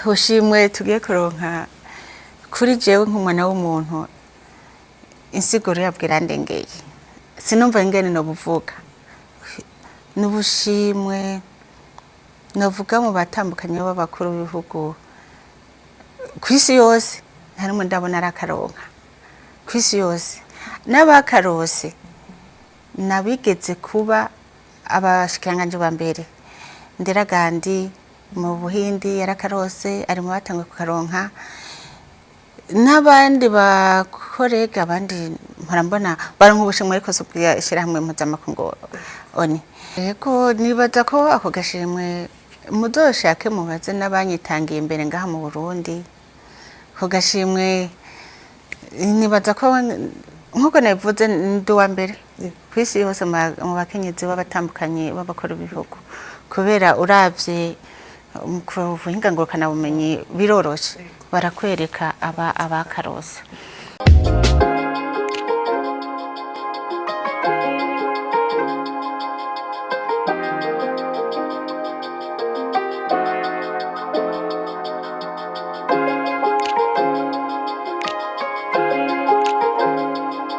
Ushimwe tugiye kuronka kuri jewe nk'umwana w'umuntu insiguro yabwira ndengeye sinumva ingene no buvuga n'ubushimwe novuga mu batambukanye b'abakuru b'ibihugu kwisi yose harimo ndabona arakaronka kwisi yose n'abakarose nabigeze kuba abashikiranganje ba mbere nderagandi mu Buhindi yarakarose ari mu batangwe kukaronka n'abandi bakorega abandi mparambona baronka ubushimwe ariko subya shirahamwe mpuzamakungu oni yego nibaza ko ako gashimwe muzoshake mubaze n'abanyitangiye imbere ngaha mu Burundi ko gashimwe nibaza ko nkuko navuze ndi wa mbere kwisi yose mu bakenyezi b'abatambukanye b'abakora ibihugu kubera uravye ku buhinga ngurukana bumenyi biroroshe barakwereka abakarose.